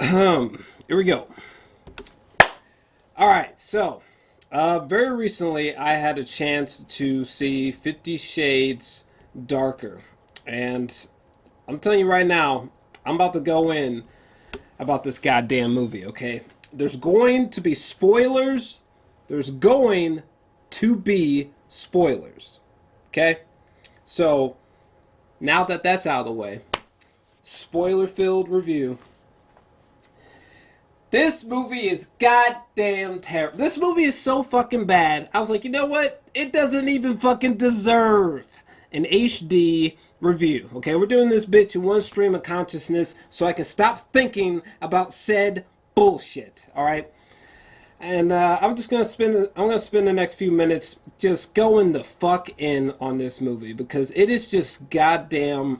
Here we go. All right, so very recently I had a chance to see 50 Shades Darker, and I'm telling you right now, I'm about to go in about this goddamn movie. Okay, there's going to be spoilers. There's going to be spoilers. Okay, so now that that's out of the way, spoiler-filled review. This movie is goddamn terrible. This movie is so fucking bad. I was like, you know what? It doesn't even fucking deserve an HD review. Okay, we're doing this bitch in one stream of consciousness so I can stop thinking about said bullshit. All right, and I'm gonna spend the next few minutes just going the fuck in on this movie because it is just goddamn.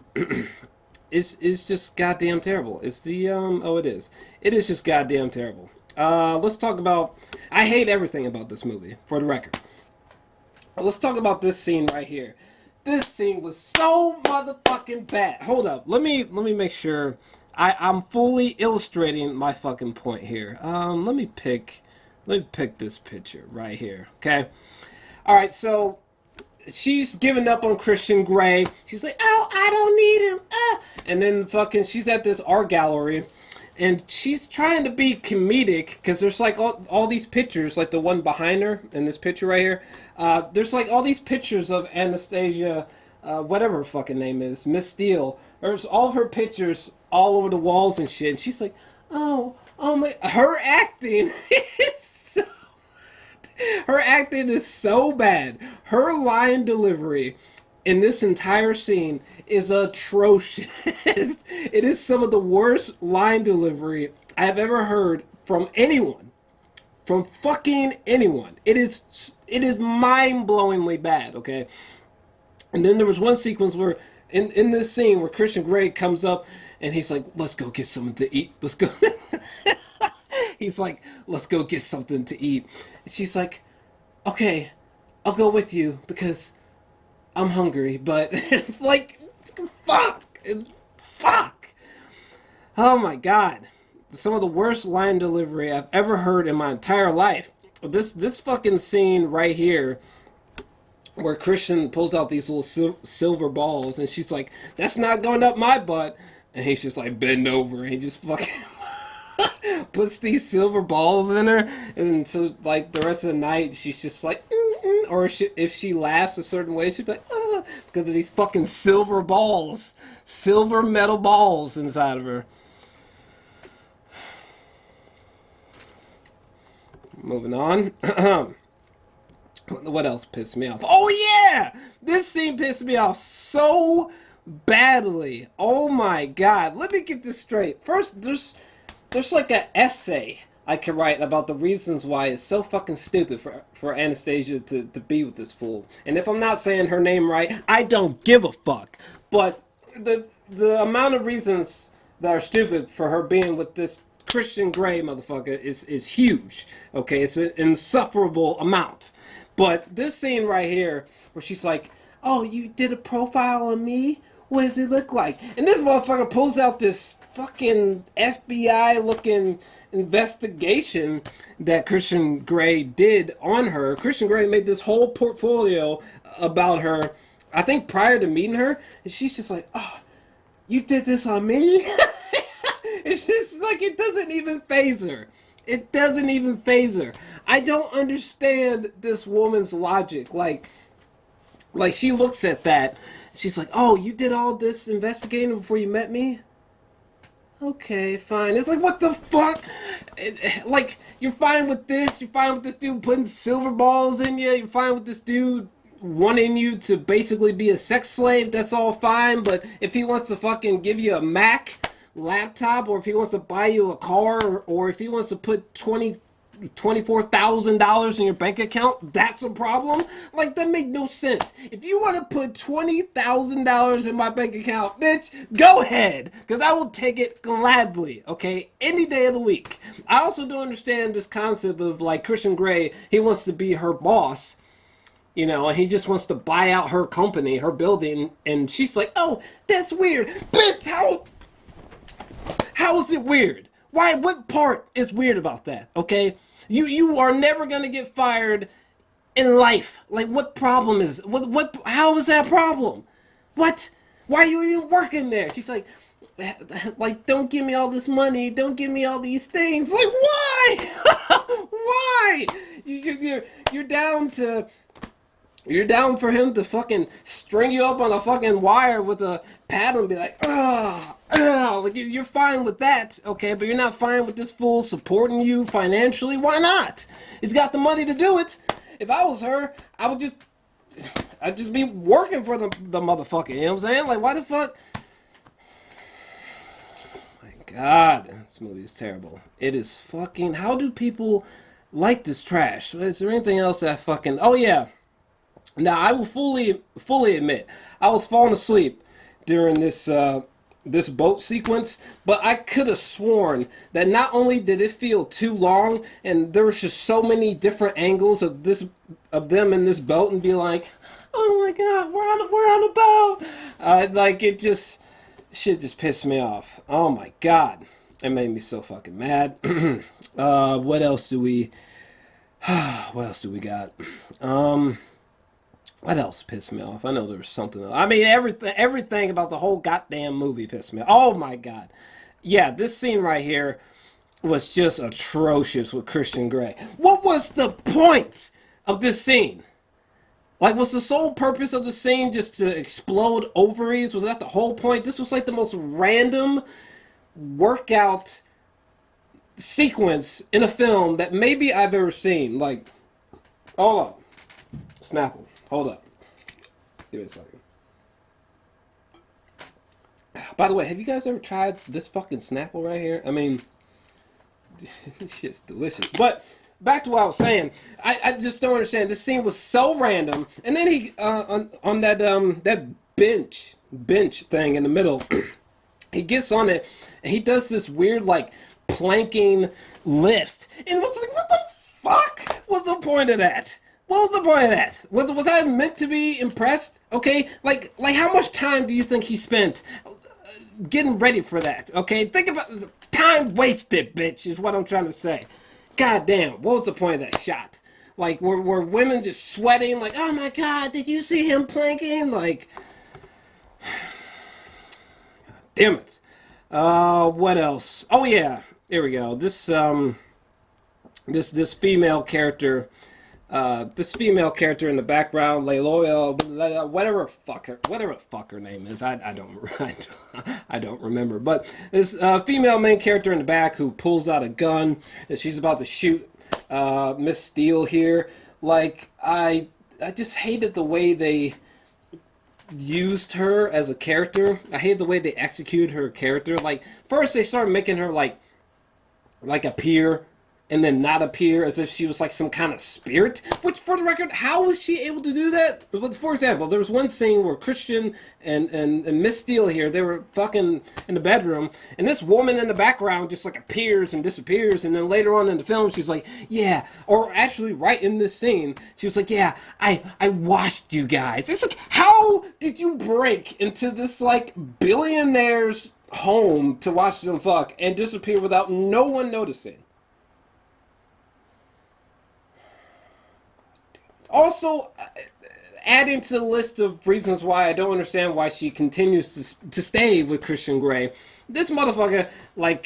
It's just goddamn terrible. It's the it is. It is just goddamn terrible. Let's talk about. I hate everything about this movie, for the record. Let's talk about this scene right here. This scene was so motherfucking bad. Hold up. Let me make sure I'm fully illustrating my fucking point here. Let me pick this picture right here. Okay. All right. So she's giving up on Christian Grey. She's like, oh, I don't need him. And then fucking she's at this art gallery and she's trying to be comedic because there's like all these pictures, like the one behind her in this picture right here. There's like all these pictures of Anastasia, whatever her fucking name is, Miss Steele. There's all of her pictures all over the walls and shit. And she's like, oh my, her acting her acting is so bad. Her line delivery in this entire scene is atrocious. It is some of the worst line delivery I've ever heard from anyone. From fucking anyone. It is mind-blowingly bad, okay? And then there was one sequence where, in this scene, where Christian Grey comes up and he's like, let's go get something to eat. Let's go. He's like, let's go get something to eat. And she's like, okay, I'll go with you because I'm hungry. But, like, fuck. Oh my God. Some of the worst line delivery I've ever heard in my entire life. This fucking scene right here where Christian pulls out these little silver balls and she's like, that's not going up my butt. And he's just like, bend over. And he just fucking puts these silver balls in her, and so like the rest of the night she's just like or if she laughs a certain way she'd be like because of these fucking silver balls, silver metal balls inside of her. Moving on. What else pissed me off? Oh yeah, this scene pissed me off so badly. Oh my God, let me get this straight. First, there's like an essay I could write about the reasons why it's so fucking stupid for Anastasia to be with this fool. And if I'm not saying her name right, I don't give a fuck. But the amount of reasons that are stupid for her being with this Christian Grey motherfucker is huge. Okay, it's an insufferable amount. But this scene right here, where she's like, oh, you did a profile on me? What does it look like? And this motherfucker pulls out this fucking FBI looking investigation that Christian Grey did on her. Christian Grey made this whole portfolio about her, I think prior to meeting her, and she's just like, oh, you did this on me? It's just like, it doesn't even faze her. It doesn't even faze her. I don't understand this woman's logic. Like she looks at that, she's like, oh, you did all this investigating before you met me? Okay, fine. It's like, what the fuck? Like, you're fine with this? You're fine with this dude putting silver balls in you? You're fine with this dude wanting you to basically be a sex slave? That's all fine, but if he wants to fucking give you a Mac laptop, or if he wants to buy you a car, or if he wants to put $24,000 in your bank account, that's a problem? Like, that make no sense. If you want to put $20,000 in my bank account, bitch, go ahead, because I will take it gladly, okay? Any day of the week. I also don't understand this concept of, like, Christian Grey, he wants to be her boss, you know, and he just wants to buy out her company, her building, and she's like, oh, that's weird. Bitch, how is it weird? Why? What part is weird about that? Okay, you are never gonna get fired in life. Like, what problem is what? How is that a problem? What? Why are you even working there? She's like, don't give me all this money. Don't give me all these things. Like, why? Why? You're down to. You're down for him to fucking string you up on a fucking wire with a paddle and be like, ah, ah. Like, you're fine with that, okay? But you're not fine with this fool supporting you financially. Why not? He's got the money to do it. If I was her, I'd just be working for the motherfucker. You know what I'm saying? Like, why the fuck? My God, this movie is terrible. It is fucking. How do people like this trash? Is there anything else that I fucking? Oh yeah. Now, I will fully admit, I was falling asleep during this boat sequence, but I could have sworn that not only did it feel too long, and there was just so many different angles of them in this boat, and be like, oh my God, we're on a boat. Like, shit just pissed me off. Oh my God, it made me so fucking mad. What else do we? What else do we got? What else pissed me off? I know there was something else. I mean, everything about the whole goddamn movie pissed me off. Oh my God. Yeah, this scene right here was just atrocious with Christian Grey. What was the point of this scene? Like, was the sole purpose of the scene just to explode ovaries? Was that the whole point? This was like the most random workout sequence in a film that maybe I've ever seen. Like, hold on. Snapple. Hold up. Give me a second. By the way, have you guys ever tried this fucking Snapple right here? I mean, shit's delicious. But back to what I was saying. I just don't understand. This scene was so random. And then he on that bench thing in the middle, he gets on it and he does this weird like planking lift. And what's like, what the fuck was the point of that? What was the point of that? Was I meant to be impressed? Okay, like how much time do you think he spent getting ready for that? Okay, think about time wasted, bitch. Is what I'm trying to say. God damn, what was the point of that shot? Like, were women just sweating? Like, oh my God, did you see him planking? Like, damn it. What else? Oh yeah, here we go. This female character. This female character in the background, Layloya, whatever the fuck her name is, I don't remember. But this female main character in the back who pulls out a gun and she's about to shoot Miss Steele here. Like, I just hated the way they used her as a character. I hated the way they executed her character. Like, first they started making her like appear and then not appear as if she was like some kind of spirit. Which, for the record, how was she able to do that? For example, there was one scene where Christian and Miss Steele here, they were fucking in the bedroom, and this woman in the background just like appears and disappears, and then later on in the film, she's like, yeah, or actually right in this scene, she was like, yeah, I watched you guys. It's like, how did you break into this like billionaire's home to watch them fuck and disappear without no one noticing? Also, adding to the list of reasons why I don't understand why she continues to stay with Christian Grey, this motherfucker like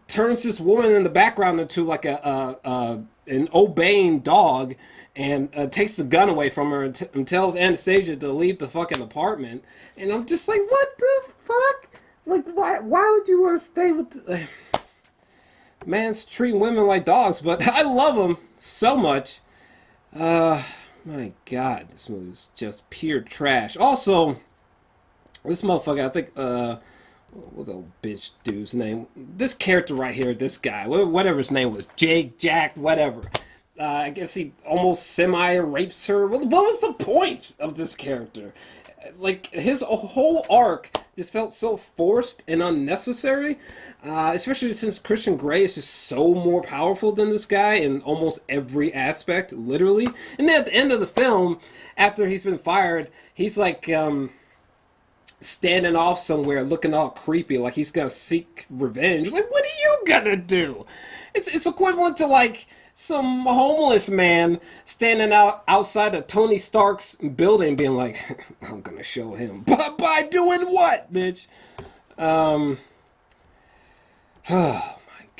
turns this woman in the background into like an obeying dog, and takes the gun away from her and tells Anastasia to leave the fucking apartment. And I'm just like, what the fuck? Like, why would you want to stay with the... Man's treating women like dogs, but I love them so much. My God, this movie is just pure trash. Also, this motherfucker, I think, what's that bitch dude's name? This character right here, this guy, whatever his name was, Jake, Jack, whatever. I guess he almost semi-rapes her. What was the point of this character? Like, his whole arc just felt so forced and unnecessary, especially since Christian Grey is just so more powerful than this guy in almost every aspect, literally. And then at the end of the film, after he's been fired, he's like, standing off somewhere looking all creepy like he's gonna seek revenge. Like, what are you gonna do? It's equivalent to like some homeless man standing outside of Tony Stark's building being like, I'm gonna show him. But by doing what, bitch? Um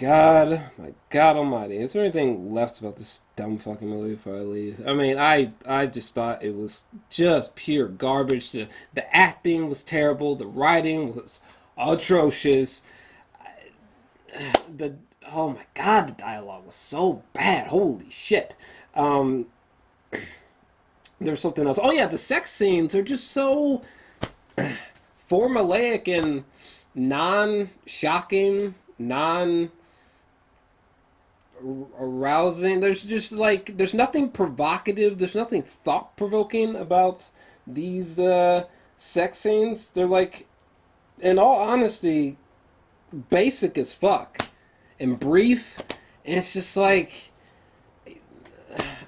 my God almighty. Is there anything left about this dumb fucking movie before I leave? I mean, I just thought it was just pure garbage. The acting was terrible. The writing was atrocious. The Oh my God, the dialogue was so bad. Holy shit. There's something else. Oh yeah, the sex scenes are just so formulaic and non-shocking, non-arousing. There's just like there's nothing provocative. There's nothing thought-provoking about these sex scenes. They're like, in all honesty, basic as fuck and brief. And it's just like,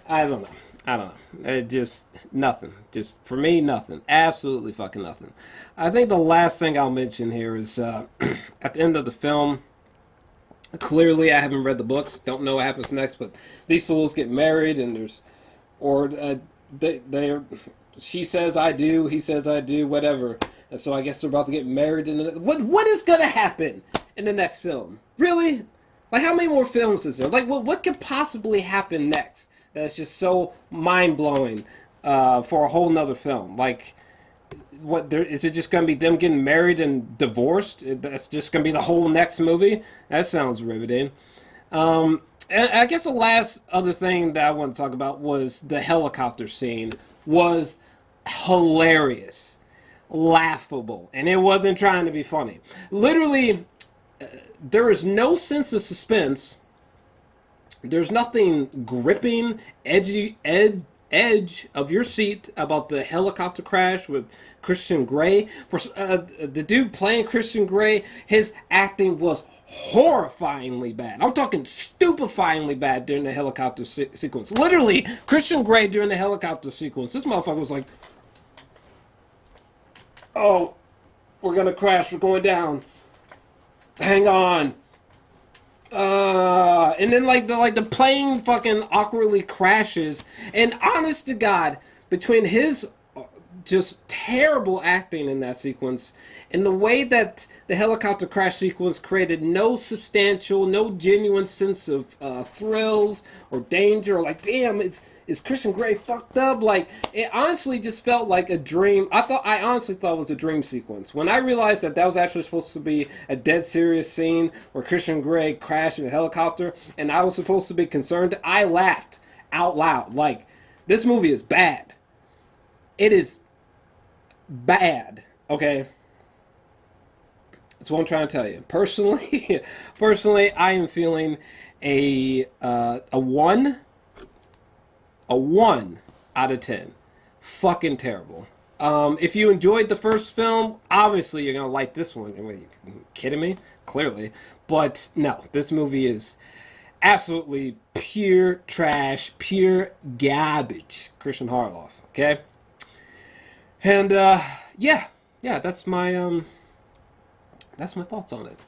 I don't know. I don't know. It just nothing. Just for me, nothing. Absolutely fucking nothing. I think the last thing I'll mention here is at the end of the film. Clearly, I haven't read the books. Don't know what happens next. But these fools get married, and there's, or they she says I do, he says I do, whatever. And so I guess they're about to get married. And what is gonna happen in the next film? Really? Like, how many more films is there? Like, what could possibly happen next? That's just so mind-blowing for a whole nother film. Like, what is it just going to be them getting married and divorced? That's just going to be the whole next movie? That sounds riveting. And I guess the last other thing that I want to talk about was the helicopter scene was hilarious, laughable, and it wasn't trying to be funny. Literally, there is no sense of suspense. There's nothing gripping, edge of your seat about the helicopter crash with Christian Grey. For the dude playing Christian Grey, his acting was horrifyingly bad. I'm talking stupefyingly bad during the helicopter sequence. Literally, Christian Grey during the helicopter sequence, this motherfucker was like, "Oh, we're gonna crash. We're going down. Hang on." And then the plane fucking awkwardly crashes. And honest to God, between his just terrible acting in that sequence and the way that the helicopter crash sequence created no substantial, no genuine sense of thrills or danger, or like, damn, is Christian Grey fucked up? Like, it honestly just felt like a dream. I honestly thought it was a dream sequence. When I realized that was actually supposed to be a dead serious scene where Christian Grey crashed in a helicopter and I was supposed to be concerned, I laughed out loud. Like, this movie is bad. It is bad, okay? That's what I'm trying to tell you. Personally, I am feeling a 1 out of 10. Fucking terrible. If you enjoyed the first film, obviously you're gonna like this one. Are you kidding me? Clearly. But no, this movie is absolutely pure trash, pure garbage. Christian Harloff, okay? And yeah, that's my thoughts on it.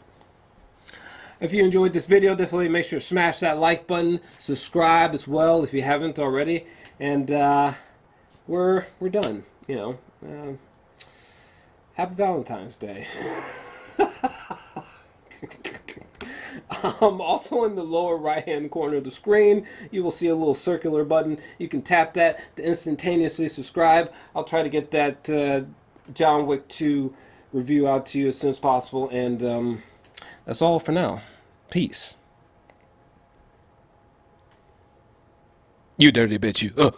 If you enjoyed this video, definitely make sure to smash that like button, subscribe as well if you haven't already, and we're done. You know, happy Valentine's Day. Also in the lower right hand corner of the screen, you will see a little circular button. You can tap that to instantaneously subscribe. I'll try to get that John Wick 2 review out to you as soon as possible, and that's all for now. Peace. You dirty bitch, you.